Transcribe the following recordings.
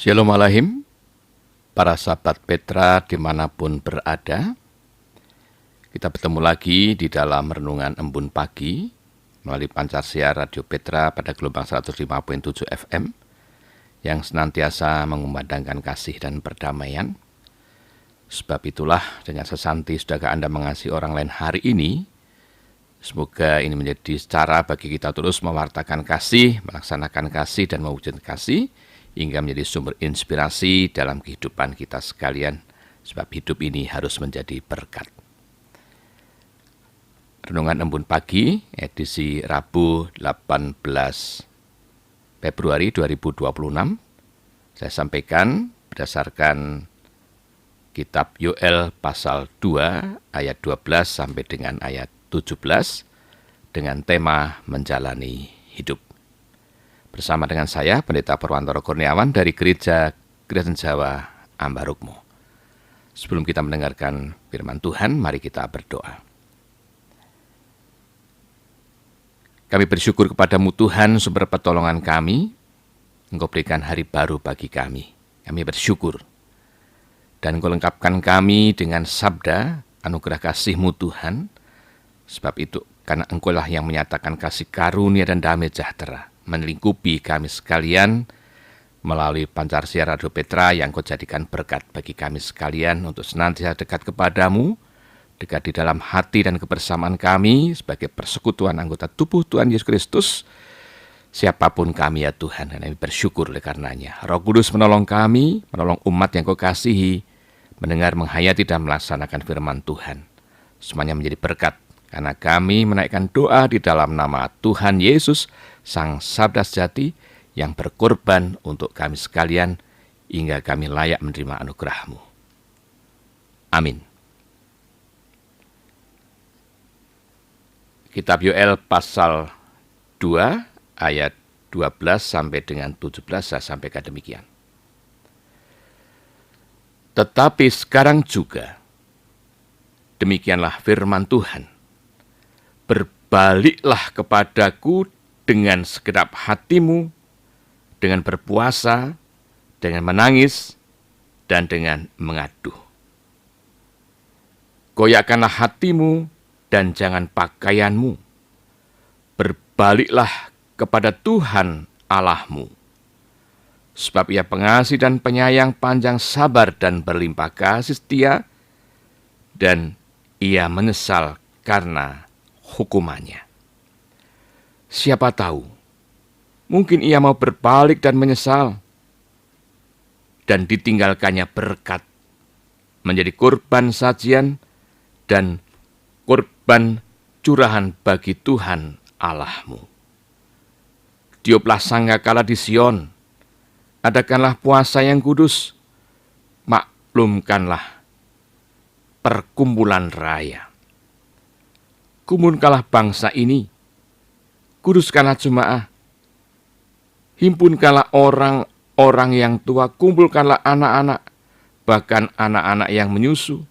Shalom Alahim, para sahabat Petra dimanapun berada. Kita bertemu lagi di dalam Renungan Embun Pagi melalui pancar siar Radio Petra pada gelombang 105.7 FM yang senantiasa mengumandangkan kasih dan perdamaian. Sebab itulah dengan sesanti sudahkah Anda mengasihi orang lain hari ini. Semoga ini menjadi cara bagi kita terus mewartakan kasih, melaksanakan kasih dan mewujudkan kasih, hingga menjadi sumber inspirasi dalam kehidupan kita sekalian, sebab hidup ini harus menjadi berkat. Renungan Embun Pagi, edisi Rabu 18 Februari 2026, saya sampaikan berdasarkan kitab Yoel pasal 2 ayat 12 sampai dengan ayat 17 dengan tema menjalani hidup. Bersama dengan saya, Pendeta Purwantoro Kurniawan dari Gereja Kristen Jawa Ambarukmo. Sebelum kita mendengarkan firman Tuhan, mari kita berdoa. Kami bersyukur kepadamu Tuhan, sumber pertolongan kami. Engkau berikan hari baru bagi kami. Kami bersyukur. Dan Engkau lengkapkan kami dengan sabda anugerah kasih-Mu Tuhan. Sebab itu, karena Engkau lah yang menyatakan kasih karunia dan damai sejahtera melingkupi kami sekalian melalui pancar siar Radio Petra yang Kau jadikan berkat bagi kami sekalian untuk senantiasa dekat kepadamu, dekat di dalam hati dan kebersamaan kami sebagai persekutuan anggota tubuh Tuhan Yesus Kristus, siapapun kami ya Tuhan, dan kami bersyukur oleh karenanya. Roh Kudus menolong kami, menolong umat yang Kau kasihi, mendengar, menghayati dan melaksanakan firman Tuhan. Semuanya menjadi berkat, karena kami menaikkan doa di dalam nama Tuhan Yesus, Sang Sabda Sejati yang berkorban untuk kami sekalian hingga kami layak menerima anugerah-Mu. Amin. Kitab Yoel pasal 2 ayat 12 sampai dengan 17 saya sampaikan demikian. Tetapi sekarang juga, demikianlah firman Tuhan, berbaliklah kepadaku dengan segenap hatimu, dengan berpuasa, dengan menangis, dan dengan mengaduh. Goyahkanlah hatimu dan jangan pakaianmu. Berbaliklah kepada Tuhan Allahmu. Sebab Ia pengasih dan penyayang, panjang sabar dan berlimpah kasih setia, dan Ia menyesal karena hukumannya. Siapa tahu, mungkin ia mau berbalik dan menyesal, dan ditinggalkannya berkat, menjadi korban sajian dan korban curahan bagi Tuhan Allahmu. Tiuplah sangkakala di Sion, adakanlah puasa yang kudus, maklumkanlah perkumpulan raya. Kumpulkanlah bangsa ini, kuduskanlah jemaah, himpunkanlah orang-orang yang tua, kumpulkanlah anak-anak, bahkan anak-anak yang menyusu.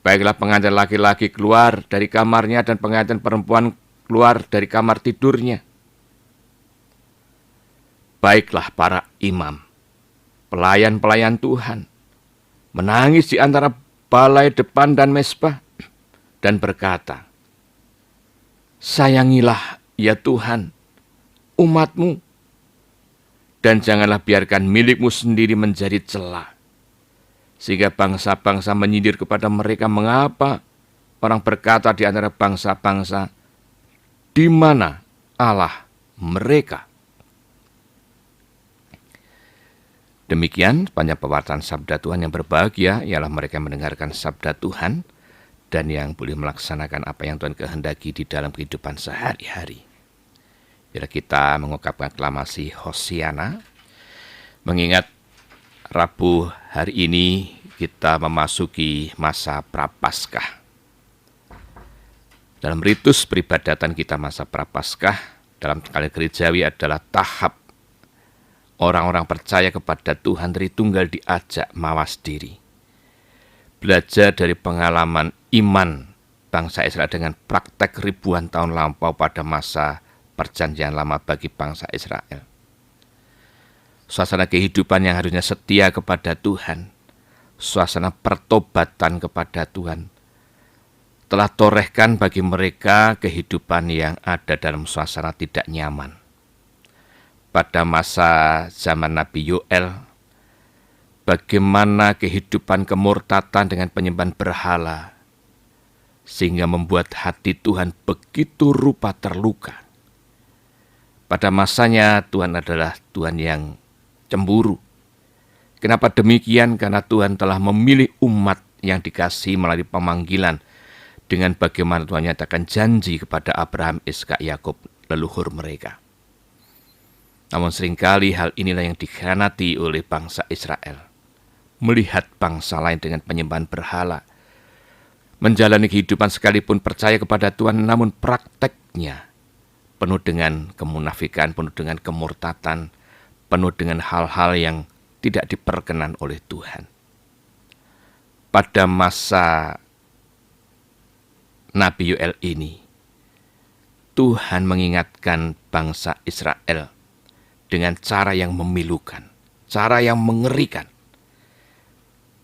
Baiklah pengantin laki-laki keluar dari kamarnya dan pengantin perempuan keluar dari kamar tidurnya. Baiklah para imam, pelayan-pelayan Tuhan, menangis di antara balai depan dan mezbah, dan berkata, sayangilah ya Tuhan, umat-Mu, dan janganlah biarkan milik-Mu sendiri menjadi celah, sehingga bangsa-bangsa menyindir kepada mereka. Mengapa orang berkata di antara bangsa-bangsa, di mana Allah mereka? Demikian sepanjang pewartaan sabda Tuhan. Yang berbahagia ialah mereka yang mendengarkan sabda Tuhan dan yang boleh melaksanakan apa yang Tuhan kehendaki di dalam kehidupan sehari-hari. Bila kita mengungkapkan aklamasi Hosiana, mengingat Rabu hari ini kita memasuki masa Prapaskah. Dalam ritus peribadatan kita masa Prapaskah, dalam kalender gerejawi adalah tahap orang-orang percaya kepada Tuhan Tritunggal diajak mawas diri. Belajar dari pengalaman iman bangsa Israel dengan praktek ribuan tahun lampau pada masa perjanjian lama bagi bangsa Israel. suasana kehidupan yang harusnya setia kepada Tuhan, suasana pertobatan kepada Tuhan, telah torehkan bagi mereka kehidupan yang ada dalam suasana tidak nyaman. Pada masa zaman Nabi Yoel, bagaimana kehidupan kemurtatan dengan penyembahan berhala, sehingga membuat hati Tuhan begitu rupa terluka. Pada masanya Tuhan adalah Tuhan yang cemburu. Kenapa demikian? Karena Tuhan telah memilih umat yang dikasihi melalui pemanggilan, dengan bagaimana Tuhan nyatakan janji kepada Abraham, Ishak, Yakub, leluhur mereka. Namun seringkali hal inilah yang dikhianati oleh bangsa Israel. Melihat bangsa lain dengan penyembahan berhala, menjalani kehidupan sekalipun percaya kepada Tuhan, namun prakteknya penuh dengan kemunafikan, penuh dengan kemurtatan, penuh dengan hal-hal yang tidak diperkenan oleh Tuhan. Pada masa Nabi Yoel ini, Tuhan mengingatkan bangsa Israel dengan cara yang memilukan, cara yang mengerikan.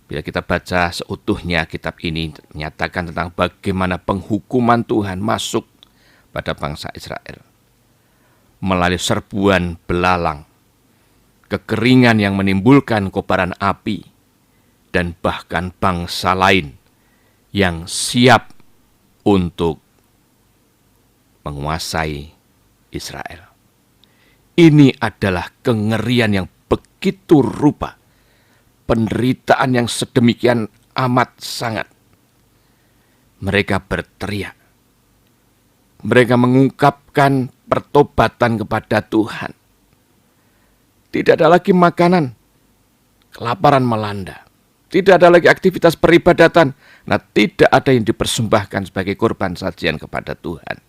Bila kita baca seutuhnya kitab ini menyatakan tentang bagaimana penghukuman Tuhan masuk pada bangsa Israel melalui serbuan belalang, kekeringan yang menimbulkan kobaran api, dan bahkan bangsa lain yang siap untuk menguasai Israel. Ini adalah kengerian yang begitu rupa, penderitaan yang sedemikian amat sangat. Mereka berteriak, mereka mengungkapkan pertobatan kepada Tuhan. Tidak ada lagi makanan, kelaparan melanda. Tidak ada lagi aktivitas peribadatan. Nah, tidak ada yang dipersembahkan sebagai korban sajian kepada Tuhan.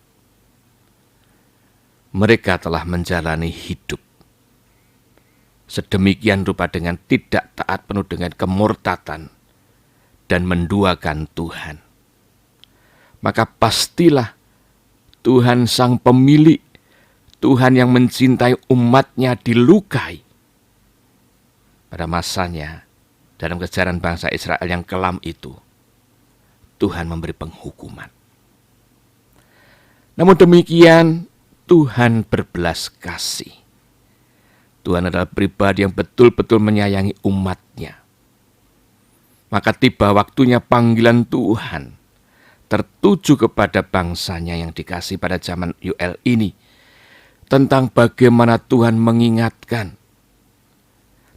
Mereka telah menjalani hidup sedemikian rupa dengan tidak taat, penuh dengan kemurtatan dan menduakan Tuhan. Maka pastilah Tuhan sang pemilik, Tuhan yang mencintai umatnya dilukai. Pada masanya, dalam kejaran bangsa Israel yang kelam itu, Tuhan memberi penghukuman. Namun demikian, Tuhan berbelas kasih. Tuhan adalah pribadi yang betul-betul menyayangi umatnya. Maka tiba waktunya panggilan Tuhan tertuju kepada bangsanya yang dikasih pada zaman Yoel ini, tentang bagaimana Tuhan mengingatkan,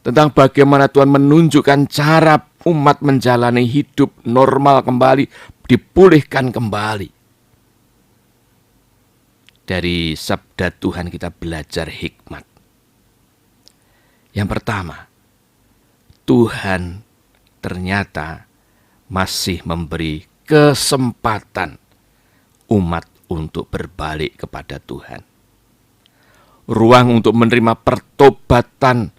tentang bagaimana Tuhan menunjukkan cara umat menjalani hidup normal kembali, dipulihkan kembali. Dari sabda Tuhan kita belajar hikmat. Yang pertama, Tuhan ternyata masih memberi kesempatan umat untuk berbalik kepada Tuhan. Ruang untuk menerima pertobatan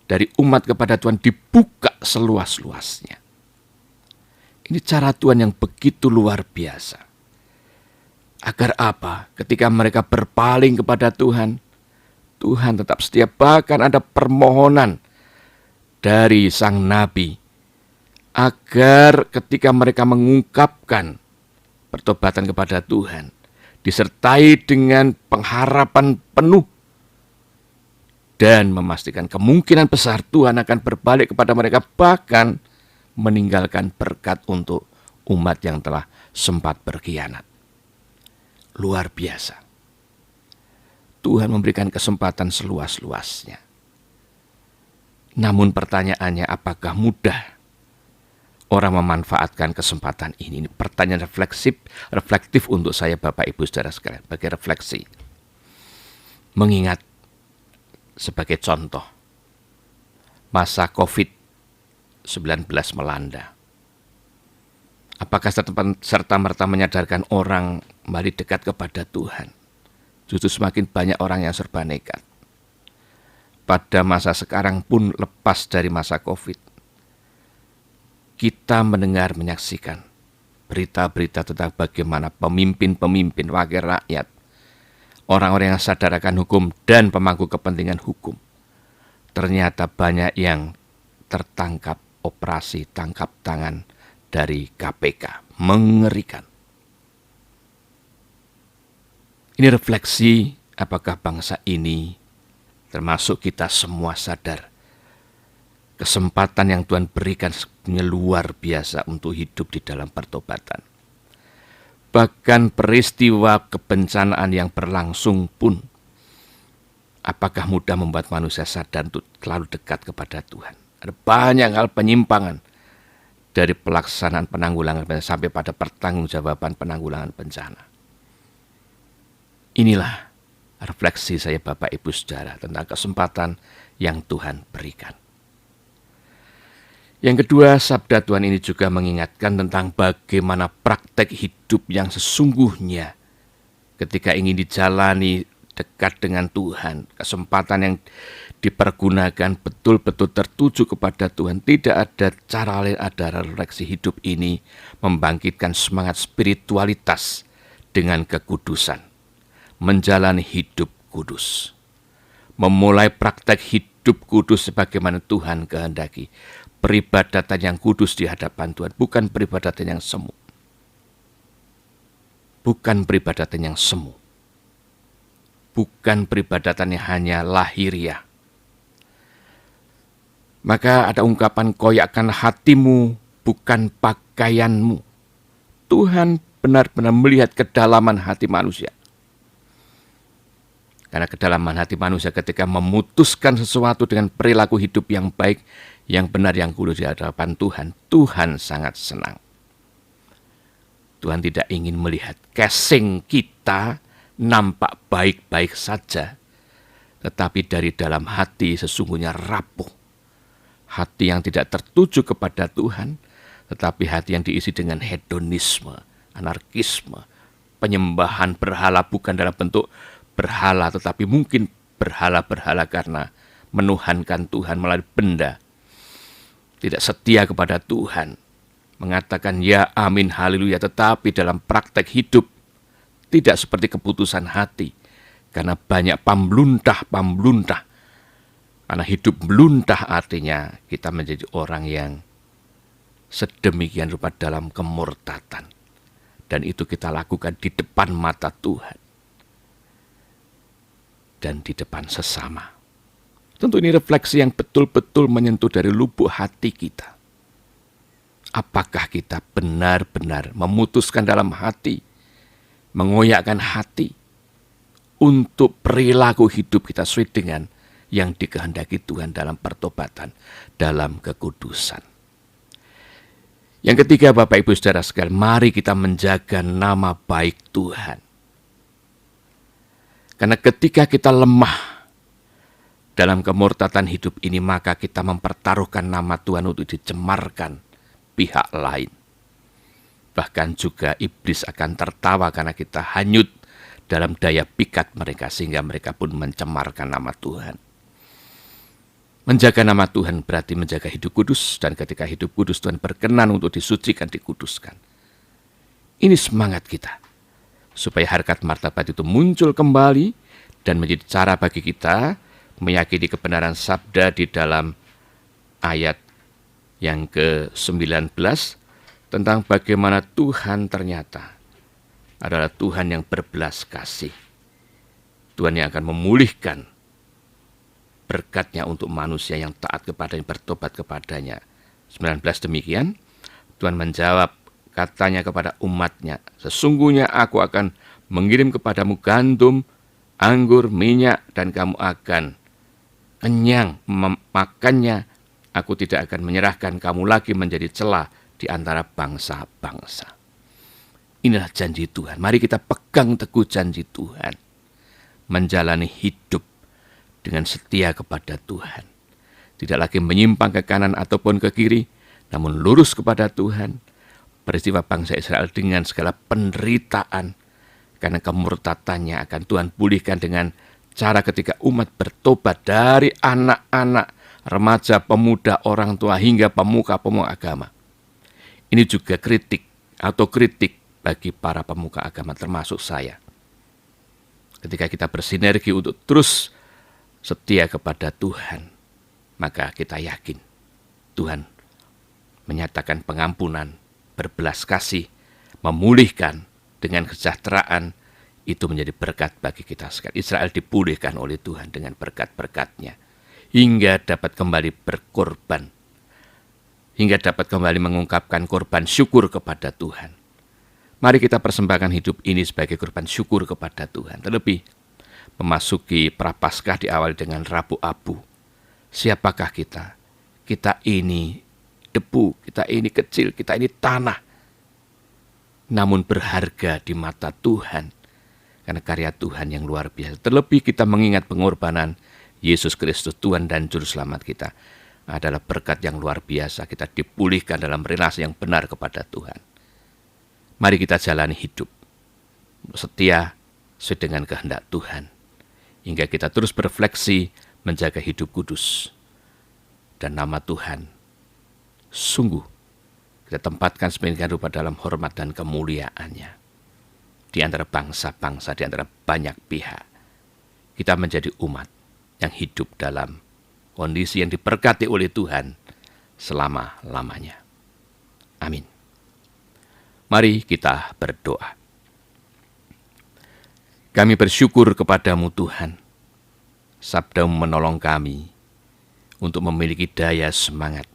dari umat kepada Tuhan dibuka seluas-luasnya. Ini cara Tuhan yang begitu luar biasa. Agar apa? Ketika mereka berpaling kepada Tuhan, Tuhan tetap setia. Bahkan ada permohonan dari sang nabi, agar ketika mereka mengungkapkan pertobatan kepada Tuhan, disertai dengan pengharapan penuh, dan memastikan kemungkinan besar Tuhan akan berbalik kepada mereka, bahkan meninggalkan berkat untuk umat yang telah sempat berkhianat. Luar biasa. Tuhan memberikan kesempatan seluas-luasnya. Namun pertanyaannya, apakah mudah orang memanfaatkan kesempatan ini? Ini pertanyaan reflektif untuk saya, Bapak Ibu Saudara sekalian, bagi refleksi. Mengingat sebagai contoh, masa COVID-19 melanda. Apakah serta-merta menyadarkan orang kembali dekat kepada Tuhan? Justru semakin banyak orang yang serba nekat. Pada masa sekarang pun lepas dari masa COVID, kita mendengar, menyaksikan berita-berita tentang bagaimana pemimpin-pemimpin, wakil rakyat, orang-orang yang sadar akan hukum dan pemangku kepentingan hukum ternyata banyak yang tertangkap operasi tangkap tangan dari KPK. Mengerikan. Ini refleksi apakah bangsa ini, termasuk kita semua, sadar kesempatan yang Tuhan berikan sebenarnya luar biasa untuk hidup di dalam pertobatan. Bahkan peristiwa kebencanaan yang berlangsung pun, apakah mudah membuat manusia sadar untuk terlalu dekat kepada Tuhan. Ada banyak hal penyimpangan dari pelaksanaan penanggulangan bencana sampai pada pertanggungjawaban penanggulangan bencana. Inilah refleksi saya Bapak Ibu Saudara tentang kesempatan yang Tuhan berikan. Yang kedua, sabda Tuhan ini juga mengingatkan tentang bagaimana praktek hidup yang sesungguhnya ketika ingin dijalani dekat dengan Tuhan. Kesempatan yang dipergunakan betul-betul tertuju kepada Tuhan. Tidak ada cara lain, ada refleksi hidup ini membangkitkan semangat spiritualitas dengan kekudusan. Menjalani hidup kudus. Memulai praktek hidup kudus sebagaimana Tuhan kehendaki. Peribadatan yang kudus di hadapan Tuhan, bukan peribadatan yang semu. Bukan peribadatan yang semu. Bukan peribadatan yang hanya lahiriah. Maka ada ungkapan koyakkan hatimu, bukan pakaianmu. Tuhan benar-benar melihat kedalaman hati manusia. Karena kedalaman hati manusia ketika memutuskan sesuatu dengan perilaku hidup yang baik, yang benar, yang kudus di hadapan Tuhan, Tuhan sangat senang. Tuhan tidak ingin melihat casing kita nampak baik-baik saja, tetapi dari dalam hati sesungguhnya rapuh. Hati yang tidak tertuju kepada Tuhan, tetapi hati yang diisi dengan hedonisme, anarkisme, penyembahan berhala bukan dalam bentuk berhala, tetapi mungkin berhala-berhala karena menuhankan Tuhan melalui benda. Tidak setia kepada Tuhan, mengatakan ya amin haleluya, tetapi dalam praktek hidup tidak seperti keputusan hati, karena banyak pamluntah. Karena hidup meluntah artinya kita menjadi orang yang sedemikian rupa dalam kemurtatan, dan itu kita lakukan di depan mata Tuhan dan di depan sesama. Tentu ini refleksi yang betul-betul menyentuh dari lubuk hati kita. Apakah kita benar-benar memutuskan dalam hati, mengoyakkan hati untuk perilaku hidup kita sesuai dengan yang dikehendaki Tuhan dalam pertobatan, dalam kekudusan. Yang ketiga, Bapak Ibu Saudara sekalian, mari kita menjaga nama baik Tuhan. Karena ketika kita lemah dalam kemurtatan hidup ini, maka kita mempertaruhkan nama Tuhan untuk dicemarkan pihak lain. Bahkan juga iblis akan tertawa karena kita hanyut dalam daya pikat mereka, sehingga mereka pun mencemarkan nama Tuhan. Menjaga nama Tuhan berarti menjaga hidup kudus, dan ketika hidup kudus Tuhan berkenan untuk disucikan, dikuduskan. Ini semangat kita, supaya harkat martabat itu muncul kembali dan menjadi cara bagi kita meyakini kebenaran sabda di dalam ayat yang ke-19 tentang bagaimana Tuhan ternyata adalah Tuhan yang berbelas kasih. Tuhan yang akan memulihkan berkat-Nya untuk manusia yang taat kepadanya, bertobat kepadanya. 19 demikian, Tuhan menjawab, katanya kepada umat-Nya, sesungguhnya aku akan mengirim kepadamu gandum, anggur, minyak, dan kamu akan kenyang memakannya. Aku tidak akan menyerahkan kamu lagi menjadi celah di antara bangsa-bangsa. Inilah janji Tuhan. Mari kita pegang teguh janji Tuhan. Menjalani hidup dengan setia kepada Tuhan. Tidak lagi menyimpang ke kanan ataupun ke kiri, namun lurus kepada Tuhan. Peristiwa bangsa Israel dengan segala penderitaan, karena kemurtatannya akan Tuhan pulihkan dengan cara ketika umat bertobat dari anak-anak, remaja, pemuda, orang tua, hingga pemuka-pemuka agama. Ini juga kritik bagi para pemuka agama, termasuk saya. Ketika kita bersinergi untuk terus setia kepada Tuhan, maka kita yakin Tuhan menyatakan pengampunan, berbelas kasih, memulihkan dengan kesejahteraan, itu menjadi berkat bagi kita sekalian. Israel dipulihkan oleh Tuhan dengan berkat-berkat-Nya, hingga dapat kembali berkorban, hingga dapat kembali mengungkapkan korban syukur kepada Tuhan. Mari kita persembahkan hidup ini sebagai korban syukur kepada Tuhan. Terlebih memasuki Prapaskah diawali dengan Rabu Abu. Siapakah kita? Kita ini debu, kita ini kecil, kita ini tanah, namun berharga di mata Tuhan karena karya Tuhan yang luar biasa. Terlebih kita mengingat pengorbanan Yesus Kristus, Tuhan dan Juru Selamat kita, adalah berkat yang luar biasa. Kita dipulihkan dalam relasi yang benar kepada Tuhan. Mari kita jalani hidup setia sesuai dengan kehendak Tuhan, hingga kita terus berefleksi menjaga hidup kudus, dan nama Tuhan sungguh kita tempatkan sebagai rupa dalam hormat dan kemuliaan-Nya. Di antara bangsa-bangsa, di antara banyak pihak, kita menjadi umat yang hidup dalam kondisi yang diberkati oleh Tuhan selama-lamanya. Amin. Mari kita berdoa. Kami bersyukur kepadamu Tuhan, sabda-Mu menolong kami untuk memiliki daya semangat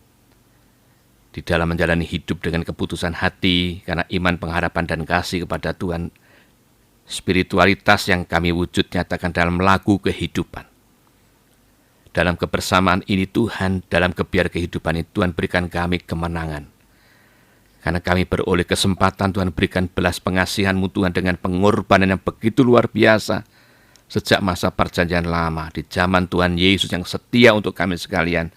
di dalam menjalani hidup dengan keputusan hati, karena iman, pengharapan, dan kasih kepada Tuhan. Spiritualitas yang kami wujud nyatakan dalam laku kehidupan. Dalam kebersamaan ini Tuhan, dalam kebiar kehidupan ini Tuhan berikan kami kemenangan. Karena kami beroleh kesempatan, Tuhan berikan belas pengasihan-Mu Tuhan dengan pengorbanan yang begitu luar biasa. Sejak masa perjanjian lama, di zaman Tuhan Yesus yang setia untuk kami sekalian,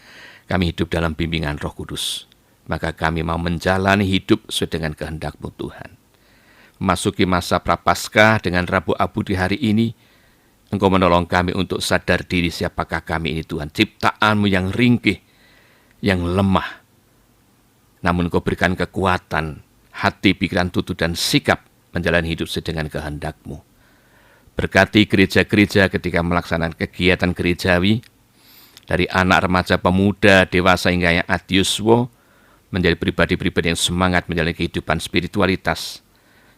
kami hidup dalam bimbingan Roh Kudus. Maka kami mau menjalani hidup sesuai dengan kehendak-Mu Tuhan. Memasuki masa Prapaskah dengan Rabu Abu di hari ini, Engkau menolong kami untuk sadar diri siapakah kami ini Tuhan. Ciptaan-Mu yang ringkih, yang lemah. Namun Engkau berikan kekuatan, hati, pikiran, tutur, dan sikap menjalani hidup sesuai dengan kehendak-Mu. Berkati gereja-gereja ketika melaksanakan kegiatan gerejawi, dari anak, remaja, pemuda, dewasa hingga yang adiuswo, menjadi pribadi-pribadi yang semangat menjalani kehidupan spiritualitas,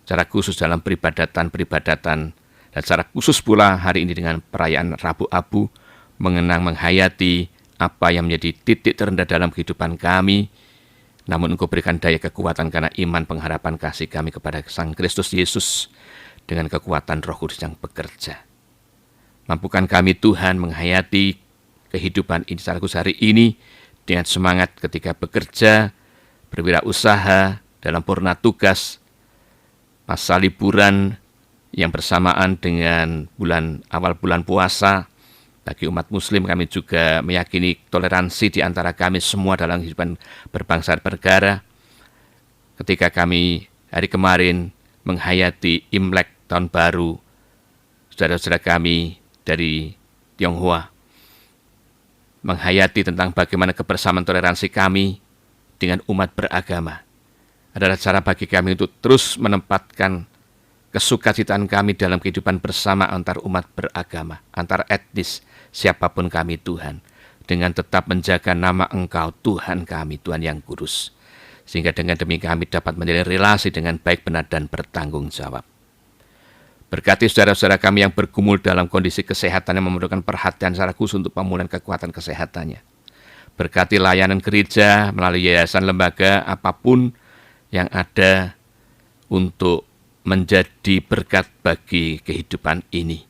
secara khusus dalam peribadatan, dan secara khusus pula hari ini dengan perayaan Rabu Abu, mengenang, menghayati apa yang menjadi titik terendah dalam kehidupan kami, namun Engkau berikan daya kekuatan karena iman, pengharapan, kasih kami kepada Sang Kristus Yesus, dengan kekuatan Roh Kudus yang bekerja. Mampukan kami Tuhan menghayati kehidupan ini secara khusus hari ini, dengan semangat ketika bekerja, berwirausaha, dalam purna tugas, masa liburan yang bersamaan dengan awal bulan puasa. Bagi umat muslim, kami juga meyakini toleransi di antara kami semua dalam kehidupan berbangsa dan bernegara. Ketika kami hari kemarin menghayati Imlek, tahun baru, saudara-saudara kami dari Tionghoa menghayati tentang bagaimana kebersamaan toleransi kami dengan umat beragama, adalah cara bagi kami untuk terus menempatkan kesukacitaan kami dalam kehidupan bersama antar umat beragama, antar etnis, siapapun kami Tuhan, dengan tetap menjaga nama Engkau Tuhan kami, Tuhan yang kudus, sehingga dengan demikian kami dapat menjalin relasi dengan baik, benar, dan bertanggung jawab. Berkati saudara-saudara kami yang bergumul dalam kondisi kesehatan yang memerlukan perhatian secara khusus untuk pemulihan kekuatan kesehatannya. Berkati layanan gereja melalui yayasan, lembaga, apapun yang ada untuk menjadi berkat bagi kehidupan ini.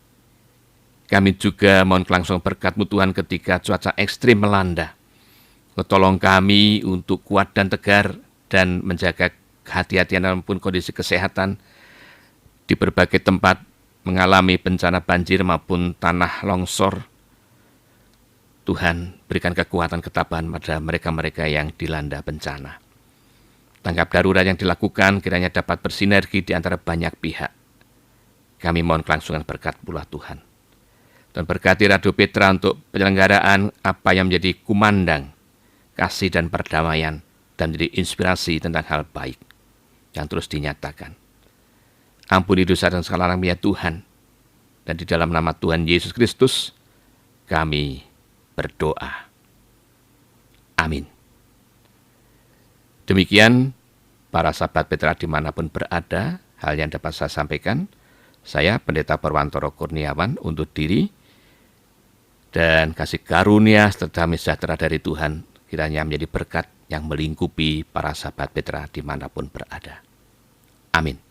Kami juga mohon langsung berkat-Mu Tuhan ketika cuaca ekstrim melanda. Tolong kami untuk kuat dan tegar dan menjaga kehati-hatian dalam kondisi kesehatan di berbagai tempat mengalami bencana banjir maupun tanah longsor. Tuhan berikan kekuatan ketabahan pada mereka-mereka yang dilanda bencana. Tanggap darurat yang dilakukan kiranya dapat bersinergi di antara banyak pihak. Kami mohon kelangsungan berkat pula Tuhan. Dan berkati Radio Petra untuk penyelenggaraan apa yang menjadi kumandang kasih dan perdamaian, dan menjadi inspirasi tentang hal baik yang terus dinyatakan. Ampuni dosa dan segala ya Tuhan. Dan di dalam nama Tuhan Yesus Kristus, kami berdoa. Amin. Demikian para sahabat Petra dimanapun berada, hal yang dapat saya sampaikan. Saya Pendeta Perwantoro Kurniawan undur diri, dan kasih karunia serta damai sejahtera dari Tuhan kiranya menjadi berkat yang melingkupi para sahabat Petra dimanapun berada. Amin.